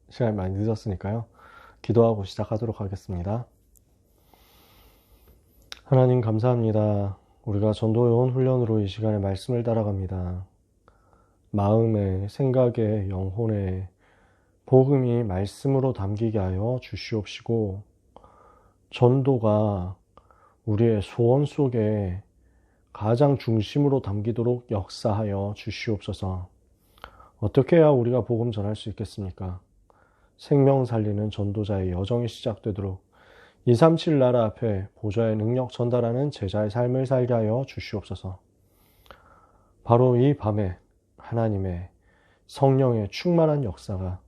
시간이 많이 늦었으니까요. 기도하고 시작하도록 하겠습니다. 하나님 감사합니다. 우리가 전도요원 훈련으로 이 시간에 말씀을 따라갑니다. 마음에, 생각에, 영혼에 복음이 말씀으로 담기게 하여 주시옵시고, 전도가 우리의 소원 속에 가장 중심으로 담기도록 역사하여 주시옵소서. 어떻게 해야 우리가 복음 전할 수 있겠습니까? 생명 살리는 전도자의 여정이 시작되도록 237 나라 앞에 보좌의 능력 전달하는 제자의 삶을 살게 하여 주시옵소서. 바로 이 밤에 하나님의 성령의 충만한 역사가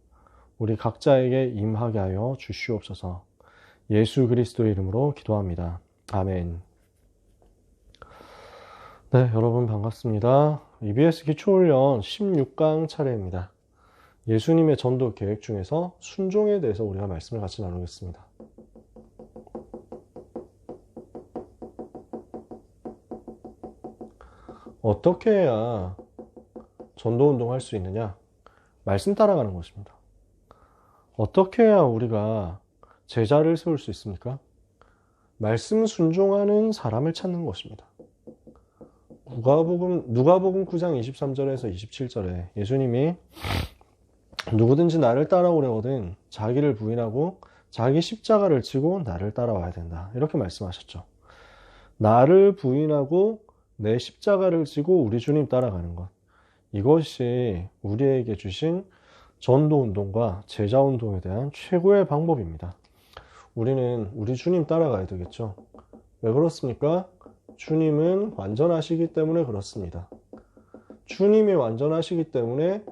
우리 각자에게 임하게 하여 주시옵소서. 예수 그리스도의 이름으로 기도합니다. 아멘. 네, 여러분 반갑습니다. EBS 기초훈련 16강 차례입니다. 예수님의 전도 계획 중에서 순종에 대해서 우리가 말씀을 같이 나누겠습니다. 어떻게 해야 전도운동 할 수 있느냐? 말씀 따라가는 것입니다. 어떻게 해야 우리가 제자를 세울 수 있습니까? 말씀 순종하는 사람을 찾는 것입니다. 누가복음 9장 23절에서 27절에 예수님이 누구든지 나를 따라오려거든 자기를 부인하고 자기 십자가를 지고 나를 따라와야 된다. 이렇게 말씀하셨죠. 나를 부인하고 내 십자가를 지고 우리 주님 따라가는 것. 이것이 우리에게 주신 전도운동과 제자운동에 대한 최고의 방법입니다. 우리는 우리 주님 따라가야 되겠죠. 왜 그렇습니까? 주님은 완전하시기 때문에 그렇습니다. 주님이 완전하시기 때문에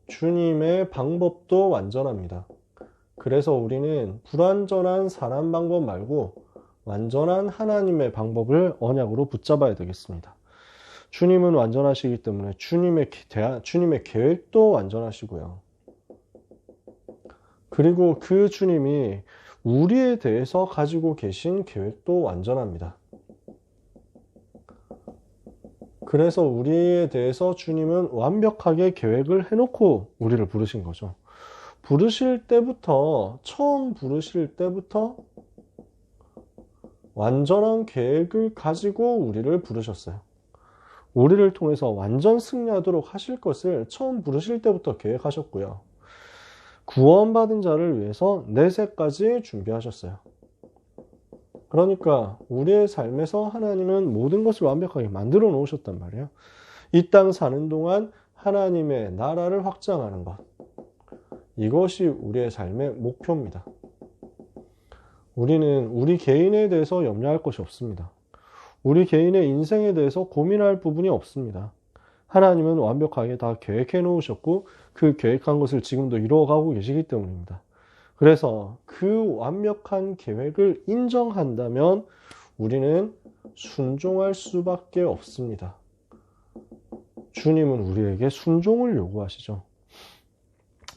주님의 방법도 완전합니다. 그래서 우리는 불완전한 사람 방법 말고 완전한 하나님의 방법을 언약으로 붙잡아야 되겠습니다. 주님은 완전하시기 때문에 주님의 계획도 완전하시고요. 그리고 그 주님이 우리에 대해서 가지고 계신 계획도 완전합니다. 그래서 우리에 대해서 주님은 완벽하게 계획을 해놓고 우리를 부르신 거죠. 처음 부르실 때부터 완전한 계획을 가지고 우리를 부르셨어요. 우리를 통해서 완전 승리하도록 하실 것을 처음 부르실 때부터 계획하셨고요. 구원받은 자를 위해서 내세까지 준비하셨어요. 그러니까 우리의 삶에서 하나님은 모든 것을 완벽하게 만들어 놓으셨단 말이에요. 이 땅 사는 동안 하나님의 나라를 확장하는 것. 이것이 우리의 삶의 목표입니다. 우리는 우리 개인에 대해서 염려할 것이 없습니다. 우리 개인의 인생에 대해서 고민할 부분이 없습니다. 하나님은 완벽하게 다 계획해 놓으셨고 그 계획한 것을 지금도 이루어가고 계시기 때문입니다. 그래서 그 완벽한 계획을 인정한다면 우리는 순종할 수밖에 없습니다. 주님은 우리에게 순종을 요구하시죠.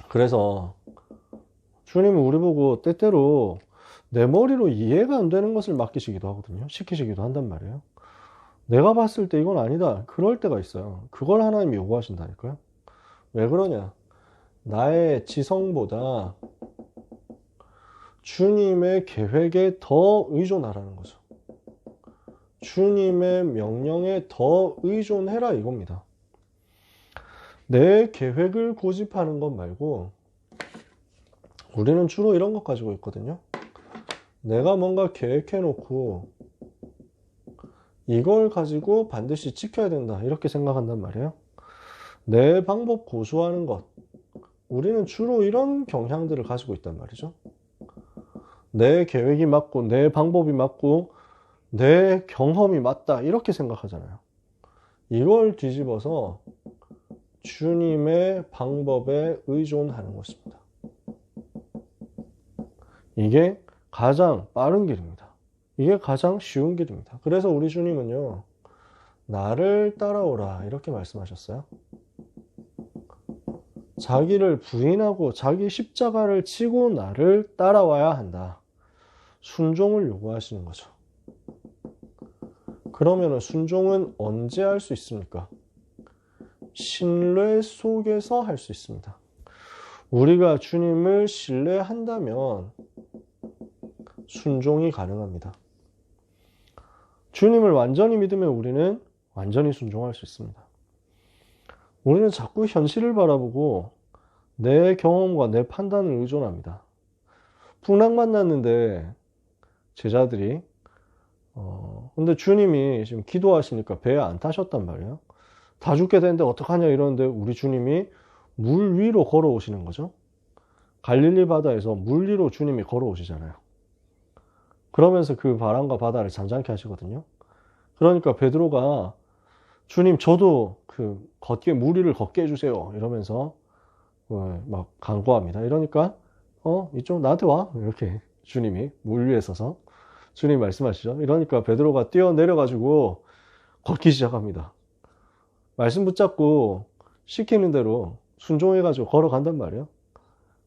그래서 주님은 우리 보고 때때로 내 머리로 이해가 안 되는 것을 맡기시기도 하거든요. 시키시기도 한단 말이에요. 내가 봤을 때 이건 아니다. 그럴 때가 있어요. 그걸 하나님이 요구하신다니까요. 왜 그러냐? 나의 지성보다 주님의 계획에 더 의존하라는 거죠. 주님의 명령에 더 의존해라 이겁니다. 내 계획을 고집하는 것 말고 우리는 주로 이런 것 가지고 있거든요. 내가 뭔가 계획해 놓고 이걸 가지고 반드시 지켜야 된다 이렇게 생각한단 말이에요. 내 방법 고수하는 것. 우리는 주로 이런 경향들을 가지고 있단 말이죠. 내 계획이 맞고 내 방법이 맞고 내 경험이 맞다 이렇게 생각하잖아요. 이걸 뒤집어서 주님의 방법에 의존하는 것입니다. 이게 가장 빠른 길입니다. 이게 가장 쉬운 길입니다. 그래서 우리 주님은요, 나를 따라오라 이렇게 말씀하셨어요. 자기를 부인하고 자기 십자가를 지고 나를 따라와야 한다. 순종을 요구하시는 거죠. 그러면 순종은 언제 할 수 있습니까? 신뢰 속에서 할 수 있습니다. 우리가 주님을 신뢰한다면 순종이 가능합니다. 주님을 완전히 믿으면 우리는 완전히 순종할 수 있습니다. 우리는 자꾸 현실을 바라보고 내 경험과 내 판단을 의존합니다. 풍랑 만났는데 제자들이 근데 주님이 지금 기도하시니까 배에 안 타셨단 말이에요. 다 죽게 되는데 어떡하냐 이러는데 우리 주님이 물 위로 걸어오시는 거죠. 갈릴리 바다에서 물 위로 주님이 걸어오시잖아요. 그러면서 그 바람과 바다를 잠잠케 하시거든요. 그러니까 베드로가 주님 저도 그 걷게 물 위를 걷게 해주세요 이러면서 막 간구합니다. 이러니까 이쪽 나한테 와 이렇게 주님이 물 위에 서서 주님 말씀하시죠. 이러니까 베드로가 뛰어내려가지고 걷기 시작합니다. 말씀 붙잡고 시키는 대로 순종해가지고 걸어간단 말이에요.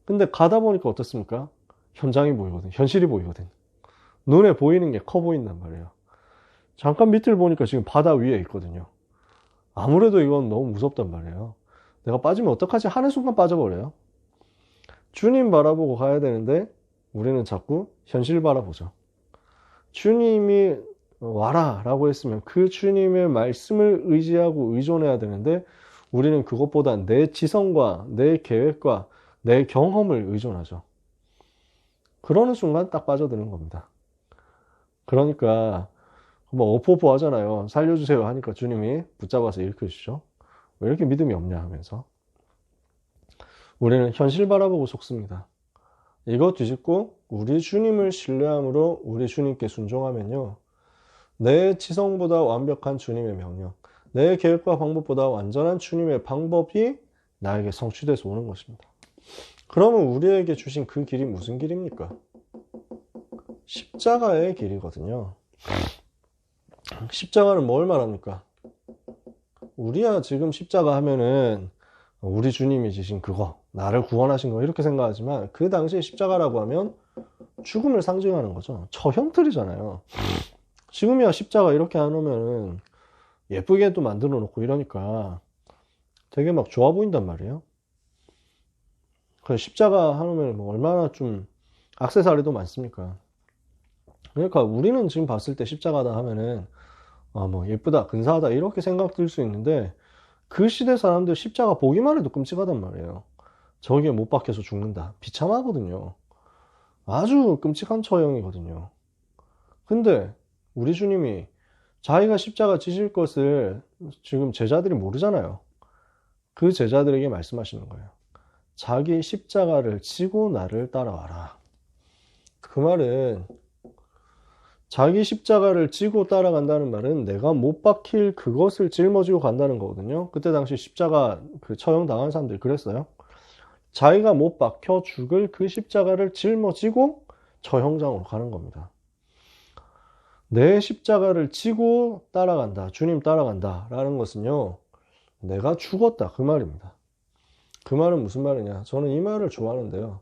근데 가다 보니까 어떻습니까? 현장이 보이거든. 현실이 보이거든. 눈에 보이는 게 커 보인단 말이에요. 잠깐 밑을 보니까 지금 바다 위에 있거든요. 아무래도 이건 너무 무섭단 말이에요. 내가 빠지면 어떡하지? 하는 순간 빠져버려요. 주님 바라보고 가야 되는데 우리는 자꾸 현실 바라보죠. 주님이 와라 라고 했으면 그 주님의 말씀을 의지하고 의존해야 되는데 우리는 그것보다 내 지성과 내 계획과 내 경험을 의존하죠. 그러는 순간 딱 빠져드는 겁니다. 그러니까 뭐 어포포 하잖아요. 살려주세요 하니까 주님이 붙잡아서 일으켜주죠. 왜 이렇게 믿음이 없냐 하면서 우리는 현실 바라보고 속습니다. 이거 뒤집고 우리 주님을 신뢰함으로 우리 주님께 순종하면요. 내 지성보다 완벽한 주님의 명령, 내 계획과 방법보다 완전한 주님의 방법이 나에게 성취돼서 오는 것입니다. 그러면 우리에게 주신 그 길이 무슨 길입니까? 십자가의 길이거든요. 십자가는 뭘 말합니까? 우리야 지금 십자가 하면은 우리 주님이 지신 그거, 나를 구원하신 거 이렇게 생각하지만 그 당시에 십자가라고 하면 죽음을 상징하는 거죠. 처형틀이잖아요. 지금이야 십자가 이렇게 해놓으면 예쁘게도 만들어 놓고 이러니까 되게 막 좋아 보인단 말이에요. 그 십자가 하면 뭐 얼마나 좀 액세서리도 많습니까? 그러니까 우리는 지금 봤을 때 십자가다 하면은 뭐 예쁘다, 근사하다 이렇게 생각 들 수 있는데 그 시대 사람들 십자가 보기만 해도 끔찍하단 말이에요. 저기에 못 박혀서 죽는다. 비참하거든요. 아주 끔찍한 처형이거든요. 근데 우리 주님이 자기가 십자가 지실 것을 지금 제자들이 모르잖아요. 그 제자들에게 말씀하시는 거예요. 자기 십자가를 지고 나를 따라와라. 그 말은 자기 십자가를 지고 따라간다는 말은 내가 못 박힐 그것을 짊어지고 간다는 거거든요. 그때 당시 십자가 그 처형 당한 사람들이 그랬어요. 자기가 못 박혀 죽을 그 십자가를 짊어지고 처형장으로 가는 겁니다. 내 십자가를 지고 따라간다, 주님 따라간다 라는 것은요, 내가 죽었다 그 말입니다. 그 말은 무슨 말이냐? 저는 이 말을 좋아하는데요.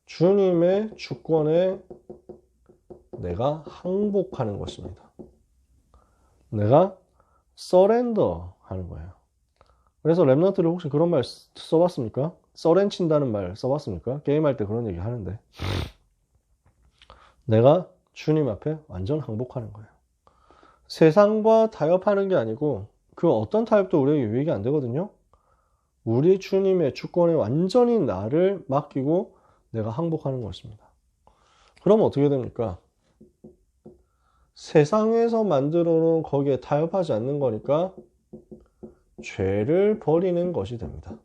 주님의 주권에 내가 항복하는 것입니다. 내가 서렌더 하는 거예요. 그래서 랩런트를 혹시 그런 말 써봤습니까? 서렌 친다는 말 써봤습니까? 게임할 때 그런 얘기 하는데 내가 주님 앞에 완전 항복하는 거예요. 세상과 타협하는 게 아니고 그 어떤 타협도 우리에게 유익이 안 되거든요. 우리 주님의 주권에 완전히 나를 맡기고 내가 항복하는 것입니다. 그러면 어떻게 됩니까? 세상에서 만들어 놓은 거기에 타협하지 않는 거니까 죄를 버리는 것이 됩니다.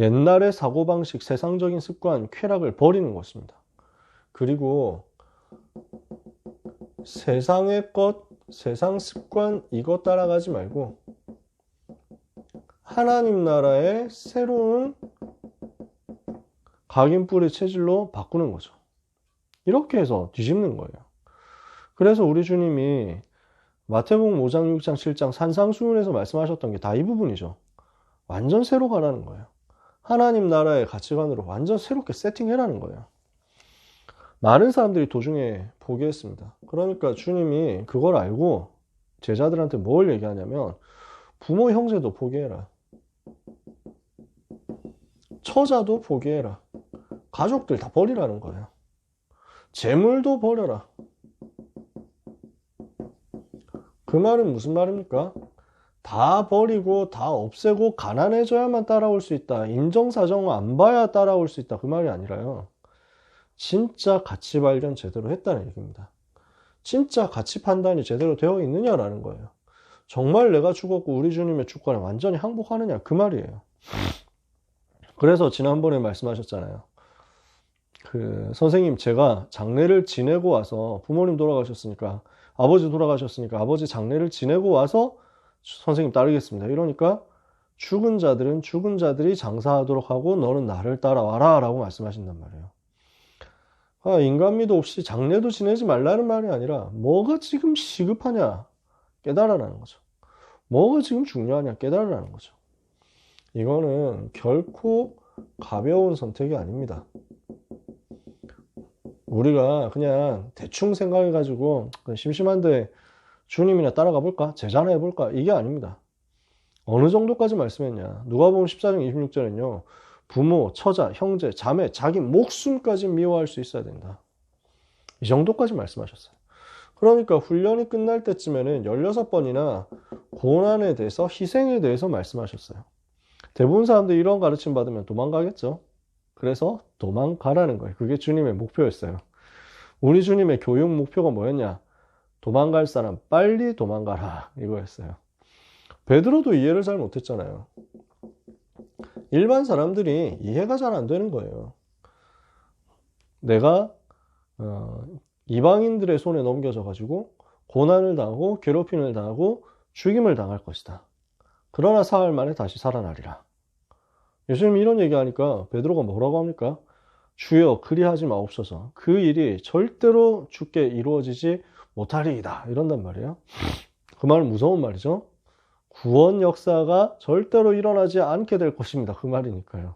옛날의 사고방식, 세상적인 습관, 쾌락을 버리는 것입니다. 그리고 세상의 것, 세상 습관 이거 따라가지 말고 하나님 나라의 새로운 각인뿌리 체질로 바꾸는 거죠. 이렇게 해서 뒤집는 거예요. 그래서 우리 주님이 마태복음 5장, 6장, 7장 산상수훈에서 말씀하셨던 게 다 이 부분이죠. 완전 새로 가라는 거예요. 하나님 나라의 가치관으로 완전 새롭게 세팅해라는 거예요. 많은 사람들이 도중에 포기했습니다. 그러니까 주님이 그걸 알고 제자들한테 뭘 얘기하냐면 부모 형제도 포기해라. 처자도 포기해라. 가족들 다 버리라는 거예요. 재물도 버려라. 그 말은 무슨 말입니까? 다 버리고 다 없애고 가난해져야만 따라올 수 있다. 인정사정 안 봐야 따라올 수 있다. 그 말이 아니라요. 진짜 가치 발견 제대로 했다는 얘기입니다. 진짜 가치 판단이 제대로 되어 있느냐라는 거예요. 정말 내가 죽었고 우리 주님의 주권에 완전히 항복하느냐 그 말이에요. 그래서 지난번에 말씀하셨잖아요. 선생님 제가 장례를 지내고 와서 부모님 돌아가셨으니까 아버지 돌아가셨으니까 아버지 장례를 지내고 와서 선생님 따르겠습니다. 이러니까 죽은 자들은 죽은 자들이 장사하도록 하고 너는 나를 따라와라 라고 말씀하신단 말이에요. 인간미도 없이 장례도 지내지 말라는 말이 아니라 뭐가 지금 시급하냐 깨달으라는 거죠. 뭐가 지금 중요하냐 깨달으라는 거죠. 이거는 결코 가벼운 선택이 아닙니다. 우리가 그냥 대충 생각해가지고 심심한데 주님이나 따라가 볼까? 제자나 해볼까? 이게 아닙니다. 어느 정도까지 말씀했냐? 누가복음 14장 26절은요. 부모, 처자, 형제, 자매, 자기 목숨까지 미워할 수 있어야 된다. 이 정도까지 말씀하셨어요. 그러니까 훈련이 끝날 때쯤에는 16번이나 고난에 대해서 희생에 대해서 말씀하셨어요. 대부분 사람들이 이런 가르침 받으면 도망가겠죠. 그래서 도망가라는 거예요. 그게 주님의 목표였어요. 우리 주님의 교육 목표가 뭐였냐? 도망갈 사람 빨리 도망가라 이거였어요. 베드로도 이해를 잘 못했잖아요. 일반 사람들이 이해가 잘 안 되는 거예요. 내가 이방인들의 손에 넘겨져 가지고 고난을 당하고 괴롭힘을 당하고 죽임을 당할 것이다. 그러나 사흘 만에 다시 살아나리라. 예수님이 이런 얘기하니까 베드로가 뭐라고 합니까? 주여 그리하지 마옵소서. 그 일이 절대로 주께 이루어지지 못하리이다. 이런단 말이에요. 그 말은 무서운 말이죠. 구원 역사가 절대로 일어나지 않게 될 것입니다. 그 말이니까요.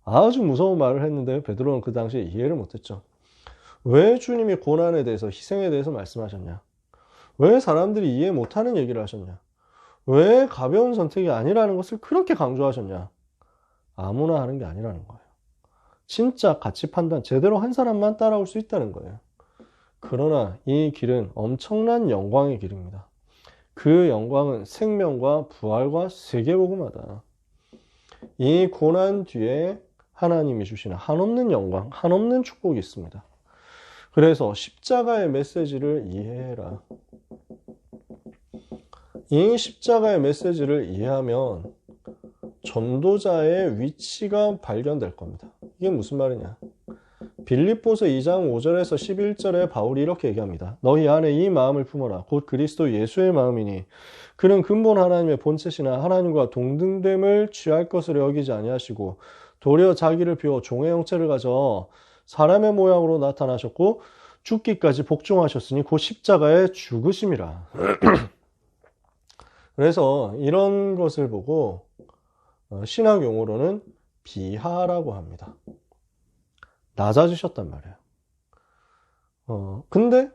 아주 무서운 말을 했는데 베드로는 그 당시에 이해를 못했죠. 왜 주님이 고난에 대해서 희생에 대해서 말씀하셨냐? 왜 사람들이 이해 못하는 얘기를 하셨냐? 왜 가벼운 선택이 아니라는 것을 그렇게 강조하셨냐? 아무나 하는 게 아니라는 거예요. 진짜 가치 판단 제대로 한 사람만 따라올 수 있다는 거예요. 그러나 이 길은 엄청난 영광의 길입니다. 그 영광은 생명과 부활과 세계복음화다. 이 고난 뒤에 하나님이 주시는 한없는 영광, 한없는 축복이 있습니다. 그래서 십자가의 메시지를 이해해라. 이 십자가의 메시지를 이해하면 전도자의 위치가 발견될 겁니다. 이게 무슨 말이냐? 빌립보서 2장 5절에서 11절에 바울이 이렇게 얘기합니다. 너희 안에 이 마음을 품어라. 곧 그리스도 예수의 마음이니 그는 근본 하나님의 본체시나 하나님과 동등됨을 취할 것으로 여기지 아니하시고 도리어 자기를 비워 종의 형체를 가져 사람의 모양으로 나타나셨고 죽기까지 복종하셨으니 곧 십자가에 죽으심이라. 그래서 이런 것을 보고 신학 용어로는 비하라고 합니다. 낮아지셨단 말이에요. 근데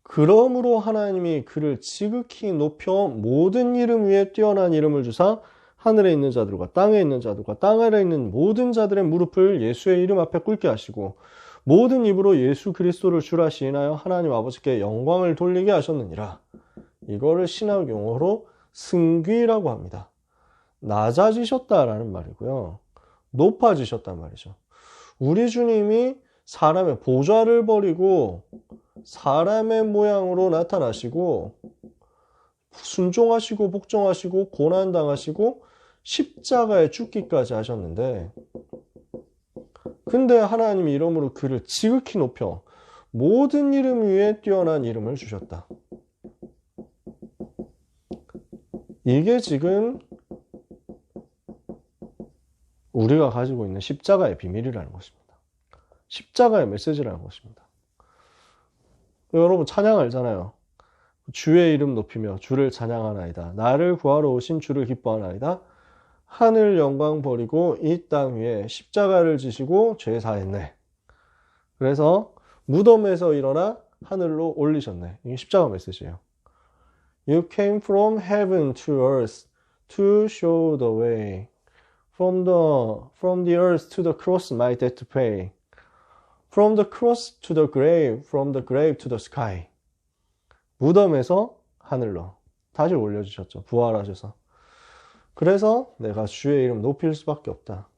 그러므로 하나님이 그를 지극히 높여 모든 이름 위에 뛰어난 이름을 주사 하늘에 있는 자들과 땅에 있는 자들과 땅 아래에 있는 모든 자들의 무릎을 예수의 이름 앞에 꿇게 하시고 모든 입으로 예수 그리스도를 주라 시인하여 하나님 아버지께 영광을 돌리게 하셨느니라. 이거를 신학 용어로 승귀라고 합니다. 낮아지셨다라는 말이고요. 높아지셨단 말이죠. 우리 주님이 사람의 보좌를 버리고 사람의 모양으로 나타나시고 순종하시고 복종하시고 고난당하시고 십자가에 죽기까지 하셨는데 근데 하나님이 이름으로 그를 지극히 높여 모든 이름 위에 뛰어난 이름을 주셨다. 이게 지금 우리가 가지고 있는 십자가의 비밀이라는 것입니다. 십자가의 메시지라는 것입니다. 여러분 찬양 알잖아요. 주의 이름 높이며 주를 찬양하나이다. 나를 구하러 오신 주를 기뻐하나이다. 하늘 영광 버리고 이 땅 위에 십자가를 지시고 죄 사했네. 그래서 무덤에서 일어나 하늘로 올리셨네. 이게 십자가 메시지예요. You came from heaven to earth to show the way. From the earth to the cross my debt to pay. From the cross to the grave, from the grave to the sky. 무덤에서 하늘로 다시 올려주셨죠. 부활하셔서. 그래서 내가 주의 이름 높일 수밖에 없다.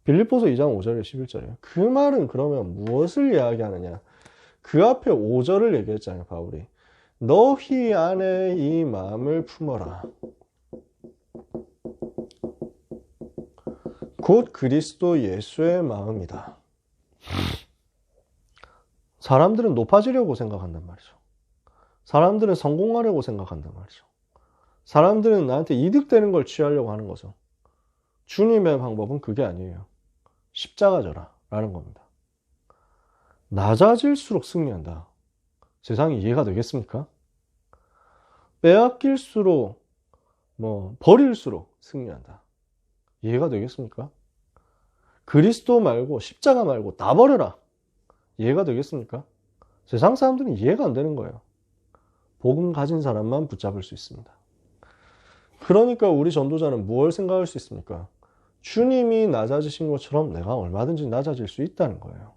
빌립보서 2장 5절에 11절이에요. 그 말은 그러면 무엇을 이야기하느냐? 그 앞에 5절을 얘기했잖아요, 바울이. 너희 안에 이 마음을 품어라. 곧 그리스도 예수의 마음이다. 사람들은 높아지려고 생각한단 말이죠. 사람들은 성공하려고 생각한단 말이죠. 사람들은 나한테 이득되는 걸 취하려고 하는 거죠. 주님의 방법은 그게 아니에요. 십자가져라 라는 겁니다. 낮아질수록 승리한다. 세상이 이해가 되겠습니까? 빼앗길수록 버릴수록 승리한다. 이해가 되겠습니까? 그리스도 말고 십자가 말고 다 버려라. 이해가 되겠습니까? 세상 사람들은 이해가 안 되는 거예요. 복음 가진 사람만 붙잡을 수 있습니다. 그러니까 우리 전도자는 무엇을 생각할 수 있습니까? 주님이 낮아지신 것처럼 내가 얼마든지 낮아질 수 있다는 거예요.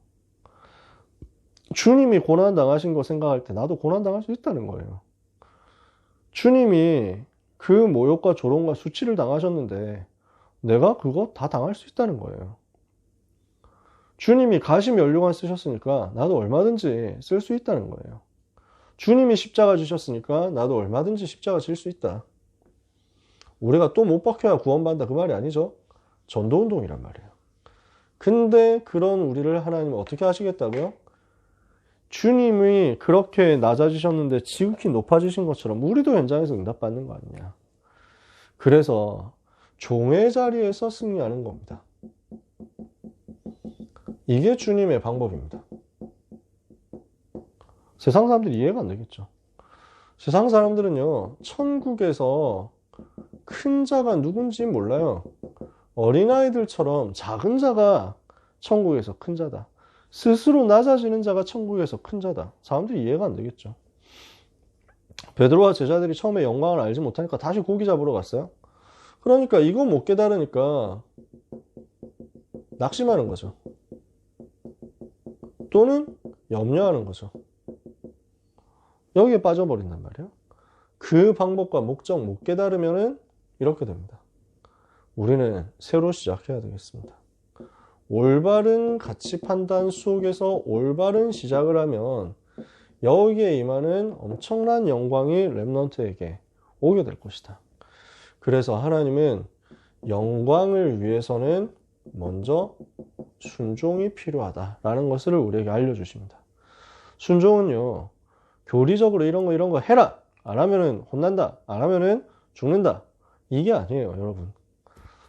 주님이 고난당하신 거 생각할 때 나도 고난당할 수 있다는 거예요. 주님이 그 모욕과 조롱과 수치를 당하셨는데 내가 그거 다 당할 수 있다는 거예요. 주님이 가시면류관 쓰셨으니까 나도 얼마든지 쓸 수 있다는 거예요. 주님이 십자가 지셨으니까 나도 얼마든지 십자가 질 수 있다. 우리가 또 못 박혀야 구원받는다 그 말이 아니죠. 전도운동이란 말이에요. 근데 그런 우리를 하나님은 어떻게 하시겠다고요? 주님이 그렇게 낮아지셨는데 지극히 높아지신 것처럼 우리도 현장에서 응답받는 거 아니냐. 그래서 종의 자리에서 승리하는 겁니다. 이게 주님의 방법입니다. 세상 사람들이 이해가 안 되겠죠. 세상 사람들은요, 천국에서 큰 자가 누군지 몰라요. 어린아이들처럼 작은 자가 천국에서 큰 자다. 스스로 낮아지는 자가 천국에서 큰 자다. 사람들이 이해가 안 되겠죠. 베드로와 제자들이 처음에 영광을 알지 못하니까 다시 고기 잡으러 갔어요. 그러니까 이거 못 깨달으니까 낙심하는 거죠. 또는 염려하는 거죠. 여기에 빠져버린단 말이에요. 그 방법과 목적 못 깨달으면 이렇게 됩니다. 우리는 새로 시작해야 되겠습니다. 올바른 가치 판단 속에서 올바른 시작을 하면 여기에 임하는 엄청난 영광이 렘넌트에게 오게 될 것이다. 그래서 하나님은 영광을 위해서는 먼저 순종이 필요하다라는 것을 우리에게 알려주십니다. 순종은요, 교리적으로 이런 거 해라! 안 하면은 혼난다. 안 하면은 죽는다. 이게 아니에요, 여러분.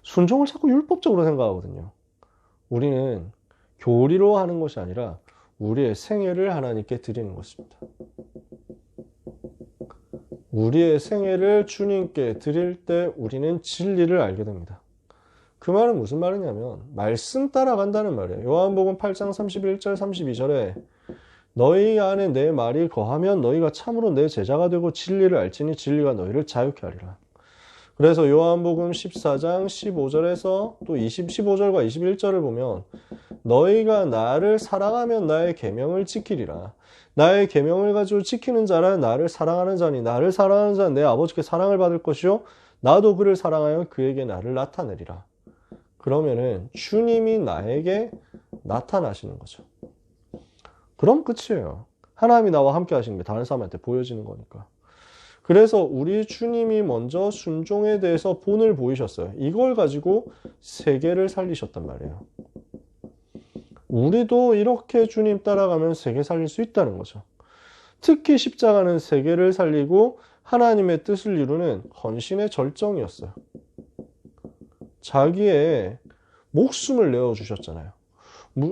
순종을 자꾸 율법적으로 생각하거든요. 우리는 교리로 하는 것이 아니라 우리의 생애를 하나님께 드리는 것입니다. 우리의 생애를 주님께 드릴 때 우리는 진리를 알게 됩니다. 그 말은 무슨 말이냐면 말씀 따라간다는 말이에요. 요한복음 8장 31절 32절에 너희 안에 내 말이 거하면 너희가 참으로 내 제자가 되고 진리를 알지니 진리가 너희를 자유케 하리라. 그래서 요한복음 14장 15절에서 또 15절과 21절을 보면 너희가 나를 사랑하면 나의 계명을 지키리라. 나의 계명을 가지고 지키는 자라 나를 사랑하는 자니 나를 사랑하는 자는 내 아버지께 사랑을 받을 것이요 나도 그를 사랑하여 그에게 나를 나타내리라. 그러면은 주님이 나에게 나타나시는 거죠. 그럼 끝이에요. 하나님이 나와 함께 하시는 게 다른 사람한테 보여지는 거니까. 그래서 우리 주님이 먼저 순종에 대해서 본을 보이셨어요. 이걸 가지고 세계를 살리셨단 말이에요. 우리도 이렇게 주님 따라가면 세계 살릴 수 있다는 거죠. 특히 십자가는 세계를 살리고 하나님의 뜻을 이루는 헌신의 절정이었어요. 자기의 목숨을 내어주셨잖아요.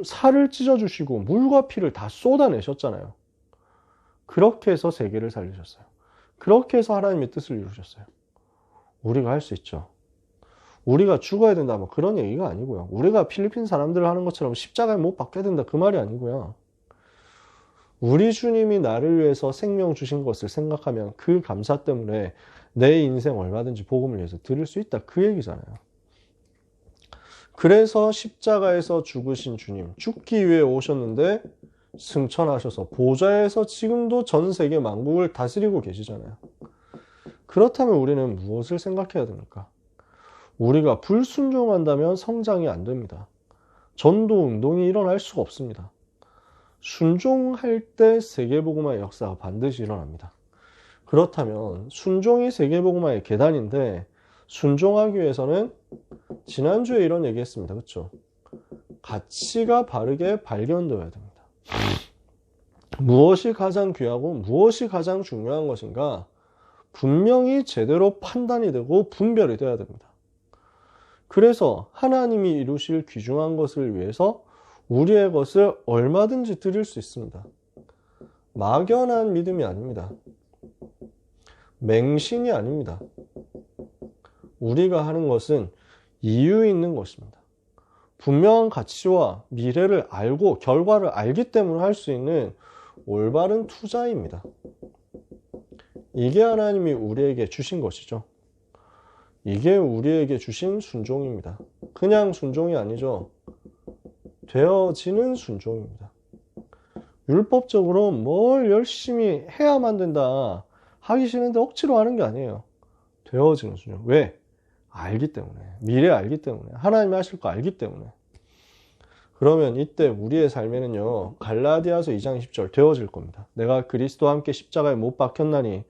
살을 찢어주시고 물과 피를 다 쏟아내셨잖아요. 그렇게 해서 세계를 살리셨어요. 그렇게 해서 하나님의 뜻을 이루셨어요. 우리가 할 수 있죠. 우리가 죽어야 된다 뭐 그런 얘기가 아니고요. 우리가 필리핀 사람들 하는 것처럼 십자가에 못 박혀야 된다 그 말이 아니고요. 우리 주님이 나를 위해서 생명 주신 것을 생각하면 그 감사 때문에 내 인생 얼마든지 복음을 위해서 드릴 수 있다 그 얘기잖아요. 그래서 십자가에서 죽으신 주님, 죽기 위해 오셨는데 승천하셔서 보좌에서 지금도 전 세계 만국을 다스리고 계시잖아요. 그렇다면 우리는 무엇을 생각해야 됩니까? 우리가 불순종한다면 성장이 안 됩니다. 전도 운동이 일어날 수가 없습니다. 순종할 때 세계복음화의 역사가 반드시 일어납니다. 그렇다면 순종이 세계복음화의 계단인데 순종하기 위해서는 지난주에 이런 얘기했습니다. 그렇죠? 가치가 바르게 발견되어야 됩니다. 무엇이 가장 귀하고 무엇이 가장 중요한 것인가 분명히 제대로 판단이 되고 분별이 되어야 됩니다. 그래서 하나님이 이루실 귀중한 것을 위해서 우리의 것을 얼마든지 드릴 수 있습니다. 막연한 믿음이 아닙니다. 맹신이 아닙니다. 우리가 하는 것은 이유 있는 것입니다. 분명한 가치와 미래를 알고 결과를 알기 때문에 할 수 있는 올바른 투자입니다. 이게 하나님이 우리에게 주신 것이죠. 이게 우리에게 주신 순종입니다. 그냥 순종이 아니죠. 되어지는 순종입니다. 율법적으로 뭘 열심히 해야만 된다. 하기 싫은데 억지로 하는 게 아니에요. 되어지는 순종. 왜? 알기 때문에. 미래 알기 때문에. 하나님이 하실 거 알기 때문에. 그러면 이때 우리의 삶에는요. 갈라디아서 2장 10절 되어질 겁니다. 내가 그리스도와 함께 십자가에 못 박혔나니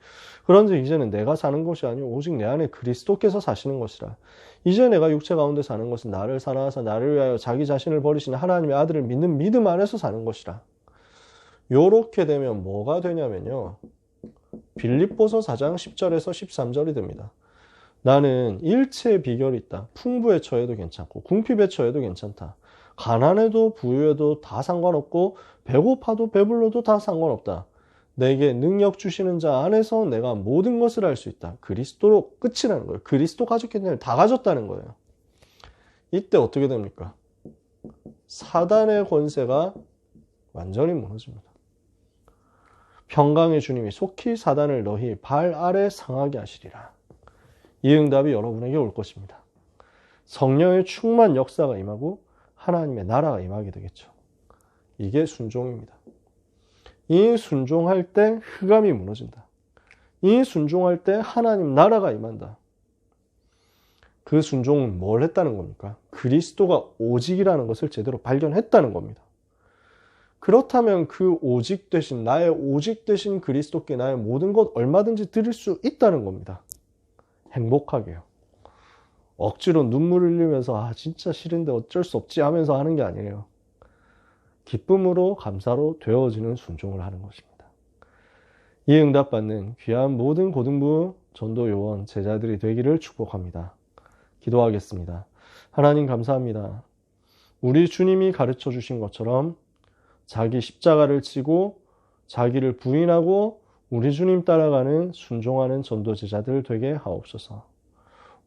그런즉 이제는 내가 사는 것이 아니오 오직 내 안에 그리스도께서 사시는 것이라. 이제 내가 육체 가운데 사는 것은 나를 사랑하사 나를 위하여 자기 자신을 버리시는 하나님의 아들을 믿는 믿음 안에서 사는 것이라. 요렇게 되면 뭐가 되냐면요. 빌립보서 4장 10절에서 13절이 됩니다. 나는 일체의 비결이 있다. 풍부에 처해도 괜찮고 궁핍에 처해도 괜찮다. 가난해도 부유해도 다 상관없고 배고파도 배불러도 다 상관없다. 내게 능력 주시는 자 안에서 내가 모든 것을 할 수 있다. 그리스도로 끝이라는 거예요. 그리스도 가졌기 때문에 다 가졌다는 거예요. 이때 어떻게 됩니까? 사단의 권세가 완전히 무너집니다. 평강의 주님이 속히 사단을 너희 발 아래 상하게 하시리라. 이 응답이 여러분에게 올 것입니다. 성령의 충만 역사가 임하고 하나님의 나라가 임하게 되겠죠. 이게 순종입니다. 이 순종할 때 흑암이 무너진다. 이 순종할 때 하나님 나라가 임한다. 그 순종은 뭘 했다는 겁니까? 그리스도가 오직이라는 것을 제대로 발견했다는 겁니다. 그렇다면 그 오직 되신 나의 오직 되신 그리스도께 나의 모든 것 얼마든지 드릴 수 있다는 겁니다. 행복하게요. 억지로 눈물을 흘리면서 진짜 싫은데 어쩔 수 없지 하면서 하는 게 아니에요. 기쁨으로 감사로 되어지는 순종을 하는 것입니다. 이 응답받는 귀한 모든 고등부 전도 요원 제자들이 되기를 축복합니다. 기도하겠습니다. 하나님 감사합니다. 우리 주님이 가르쳐 주신 것처럼 자기 십자가를 지고 자기를 부인하고 우리 주님 따라가는 순종하는 전도 제자들 되게 하옵소서.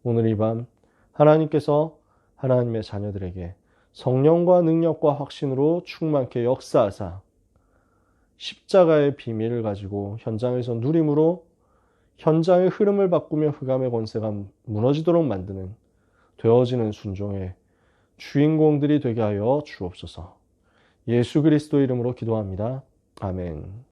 오늘 이 밤 하나님께서 하나님의 자녀들에게 성령과 능력과 확신으로 충만케 역사하사 십자가의 비밀을 가지고 현장에서 누림으로 현장의 흐름을 바꾸며 흑암의 권세가 무너지도록 만드는 되어지는 순종의 주인공들이 되게 하여 주옵소서. 예수 그리스도 이름으로 기도합니다. 아멘.